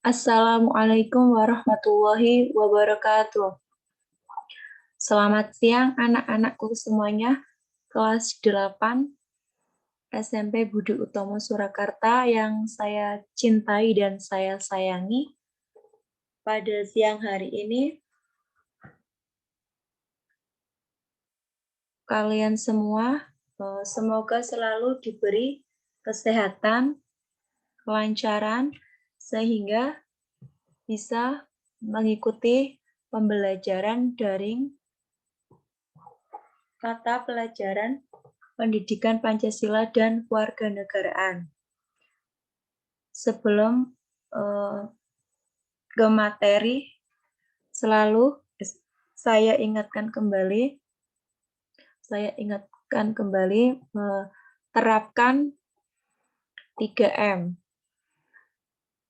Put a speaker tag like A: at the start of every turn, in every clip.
A: Assalamualaikum warahmatullahi wabarakatuh. Selamat siang anak-anakku semuanya, kelas 8 SMP Budi Utomo Surakarta yang saya cintai dan saya sayangi. Pada siang hari ini, kalian semua semoga selalu diberi kesehatan, kelancaran, sehingga bisa mengikuti pembelajaran daring mata pelajaran Pendidikan Pancasila dan Kewarganegaraan. Sebelum ke materi, selalu saya ingatkan kembali terapkan 3M.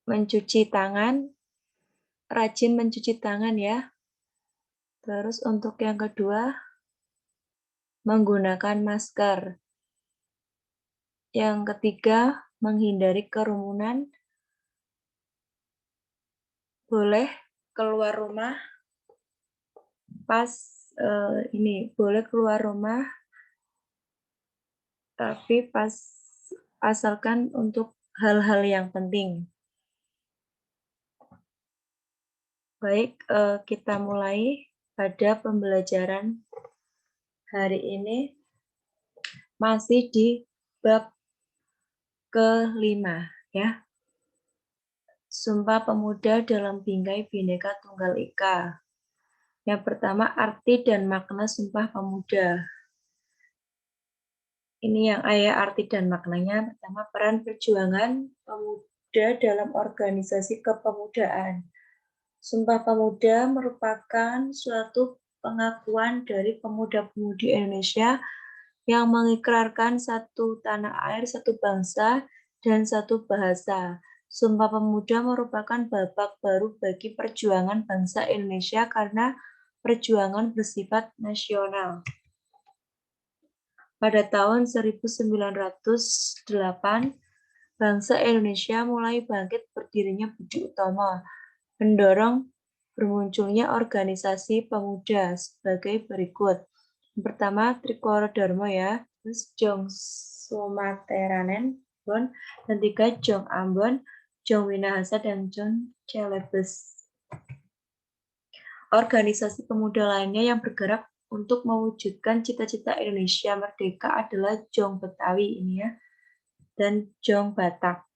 A: Mencuci tangan, rajin mencuci tangan ya. Terus untuk yang kedua, menggunakan masker. Yang ketiga, menghindari kerumunan. Boleh keluar rumah boleh keluar rumah tapi asalkan untuk hal-hal yang penting. Baik, kita mulai pada pembelajaran hari ini masih di bab ke-5 ya. Sumpah Pemuda dalam Bingkai Bhinneka Tunggal Ika. Yang pertama, arti dan makna Sumpah Pemuda. Ini yang arti dan maknanya. Pertama, peran perjuangan pemuda dalam organisasi kepemudaan. Sumpah Pemuda merupakan suatu pengakuan dari pemuda-pemudi Indonesia yang mengikrarkan satu tanah air, satu bangsa, dan satu bahasa. Sumpah Pemuda merupakan babak baru bagi perjuangan bangsa Indonesia karena perjuangan bersifat nasional. Pada tahun 1908, bangsa Indonesia mulai bangkit berdirinya Budi Utomo, mendorong bermunculnya organisasi pemuda sebagai berikut. Yang pertama, Trikoro Dharma ya, terus Jong Sumateranen, dan 3 Jong Ambon, Jong Winahasa, dan Jong Celebes. Organisasi pemuda lainnya yang bergerak untuk mewujudkan cita-cita Indonesia merdeka adalah Jong Betawi ini ya, dan Jong Batak.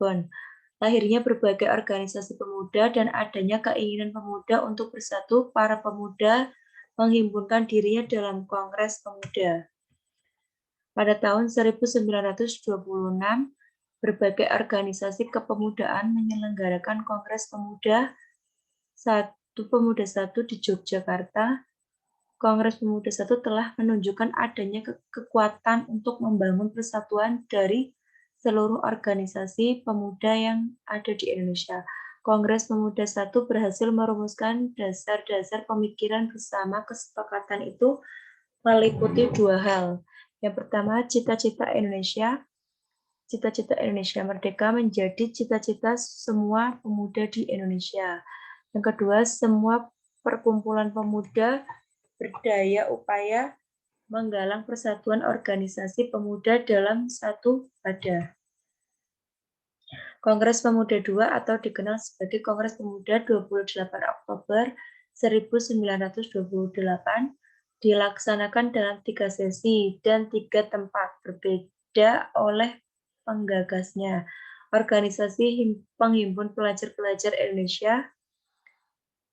A: Lahirnya berbagai organisasi pemuda dan adanya keinginan pemuda untuk bersatu, para pemuda menghimpunkan dirinya dalam Kongres Pemuda. Pada tahun 1926, berbagai organisasi kepemudaan menyelenggarakan Kongres Pemuda Pemuda 1 di Yogyakarta. Kongres Pemuda 1 telah menunjukkan adanya kekuatan untuk membangun persatuan dari seluruh organisasi pemuda yang ada di Indonesia. Kongres Pemuda 1 berhasil merumuskan dasar-dasar pemikiran bersama. Kesepakatan itu meliputi 2 hal. Yang pertama, cita-cita Indonesia merdeka menjadi cita-cita semua pemuda di Indonesia. Yang kedua, semua perkumpulan pemuda berdaya upaya menggalang persatuan organisasi pemuda dalam satu wadah. Kongres Pemuda II atau dikenal sebagai Kongres Pemuda 28 Oktober 1928 dilaksanakan dalam 3 sesi dan 3 tempat berbeda oleh penggagasnya. Organisasi Penghimpun Pelajar-Pelajar Indonesia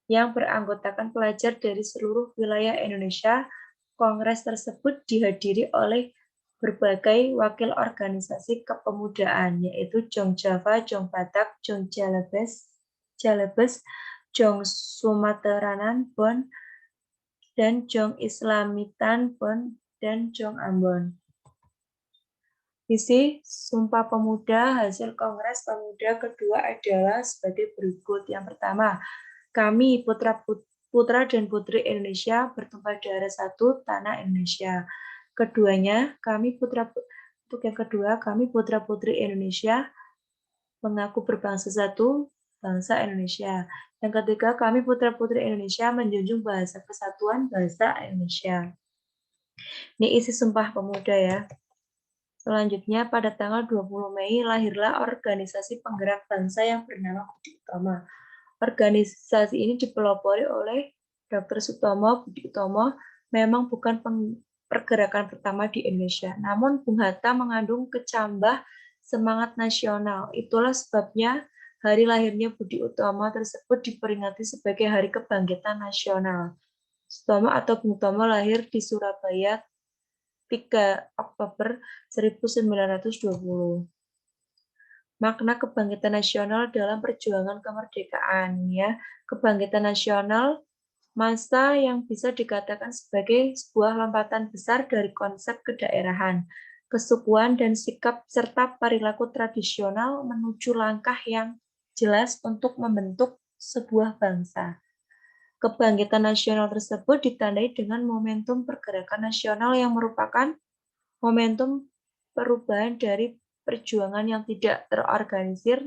A: yang beranggotakan pelajar dari seluruh wilayah Indonesia. Kongres tersebut dihadiri oleh berbagai wakil organisasi kepemudaan, yaitu Jong Java, Jong Batak, Jong Celebes, Jong Sumateranan, dan Jong Islamitan, dan Jong Ambon. Isi Sumpah Pemuda hasil Kongres Pemuda kedua adalah sebagai berikut. Yang pertama, kami putra dan putri Indonesia bertumpah darah satu tanah Indonesia. Untuk yang kedua, kami putra putri Indonesia mengaku berbangsa satu bangsa Indonesia. Yang ketiga, kami putra-putri Indonesia menjunjung bahasa persatuan bangsa Indonesia. Ini isi Sumpah Pemuda ya. Selanjutnya, pada tanggal 20 Mei lahirlah organisasi penggerak bangsa yang bernama Budi Utomo. Organisasi ini dipelopori oleh Dr. Sutomo Budi Utomo. Memang bukan pergerakan pertama di Indonesia, namun Bung Hatta mengandung kecambah semangat nasional. Itulah sebabnya hari lahirnya Budi Utomo tersebut diperingati sebagai Hari Kebangkitan Nasional. Sutomo atau Bung Tomo lahir di Surabaya 3 Oktober 1920. Makna kebangkitan nasional dalam perjuangan kemerdekaan ya. Kebangkitan nasional masa yang bisa dikatakan sebagai sebuah lompatan besar dari konsep kedaerahan, kesukuan dan sikap serta perilaku tradisional menuju langkah yang jelas untuk membentuk sebuah bangsa. Kebangkitan nasional tersebut ditandai dengan momentum pergerakan nasional yang merupakan momentum perubahan dari perjuangan yang tidak terorganisir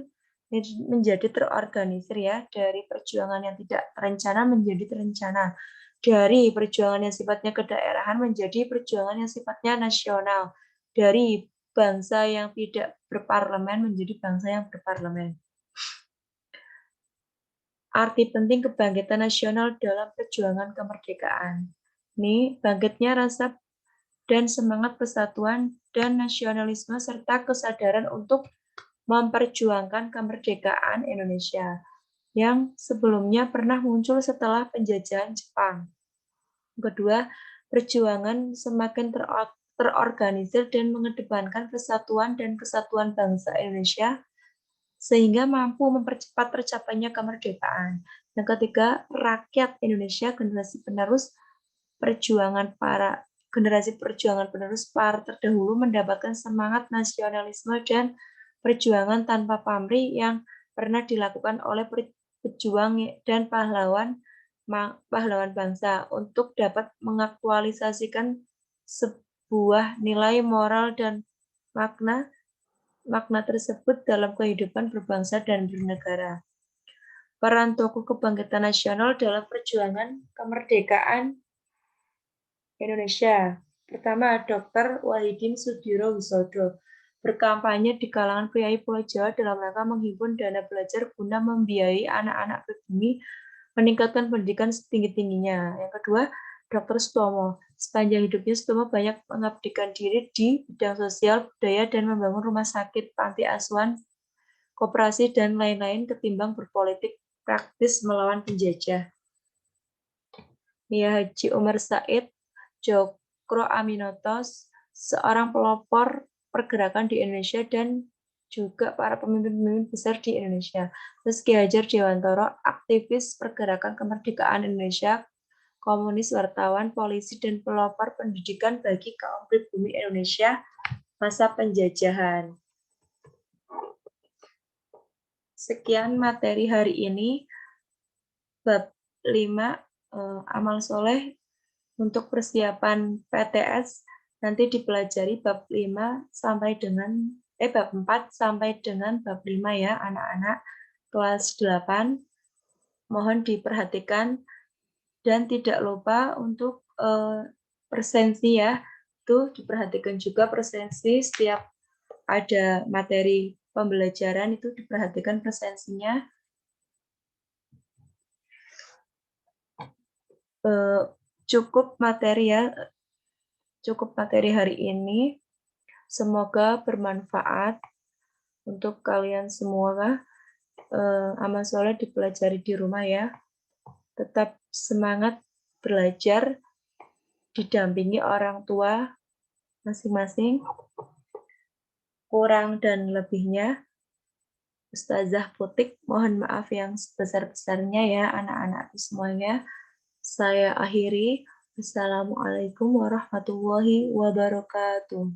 A: menjadi terorganisir ya, dari perjuangan yang tidak terencana menjadi terencana, dari perjuangan yang sifatnya kedaerahan menjadi perjuangan yang sifatnya nasional, dari bangsa yang tidak berparlemen menjadi bangsa yang berparlemen. Arti penting kebangkitan nasional dalam perjuangan kemerdekaan. Ini bangkitnya rasa dan semangat persatuan dan nasionalisme serta kesadaran untuk memperjuangkan kemerdekaan Indonesia yang sebelumnya pernah muncul setelah penjajahan Jepang. Kedua, perjuangan semakin terorganisir dan mengedepankan persatuan dan kesatuan bangsa Indonesia sehingga mampu mempercepat tercapainya kemerdekaan. Yang ketiga, rakyat Indonesia generasi perjuangan penerus para terdahulu mendapatkan semangat nasionalisme dan perjuangan tanpa pamrih yang pernah dilakukan oleh pejuang dan pahlawan bangsa untuk dapat mengaktualisasikan sebuah nilai moral dan makna tersebut dalam kehidupan berbangsa dan bernegara. Peran tokoh kebangkitan nasional dalam perjuangan kemerdekaan Indonesia. Pertama, Dr. Wahidin Sudirowisodo berkampanye di kalangan priai Pulau Jawa dalam rangka menghimpun dana belajar guna membiayai anak-anak pribumi meningkatkan pendidikan setinggi-tingginya. Yang kedua, Dr. Sutomo. Sepanjang hidupnya, Sutomo banyak mengabdikan diri di bidang sosial, budaya, dan membangun rumah sakit, panti asuhan, koperasi, dan lain-lain ketimbang berpolitik praktis melawan penjajah. Mia Haji Umar Said Djokro Aminoto, seorang pelopor pergerakan di Indonesia dan juga para pemimpin-pemimpin besar di Indonesia. Terus Ki Hajar Dewantoro, aktivis pergerakan kemerdekaan Indonesia, komunis, wartawan, polisi, dan pelopor pendidikan bagi kaum pribumi Indonesia masa penjajahan. Sekian materi hari ini, bab 5, amal soleh untuk persiapan PTS nanti dipelajari bab 5 sampai dengan bab 4 sampai dengan bab 5 ya anak-anak kelas 8. Mohon diperhatikan dan tidak lupa untuk presensi ya. Itu diperhatikan juga presensi setiap ada materi pembelajaran itu diperhatikan presensinya. Cukup materi ya, cukup materi hari ini. Semoga bermanfaat untuk kalian semua. Amal soleh dipelajari di rumah ya. Tetap semangat belajar, didampingi orang tua masing-masing. Kurang dan lebihnya, Ustazah Putik mohon maaf yang sebesar-besarnya ya anak-anak semuanya. Saya akhiri. Wassalamualaikum warahmatullahi wabarakatuh.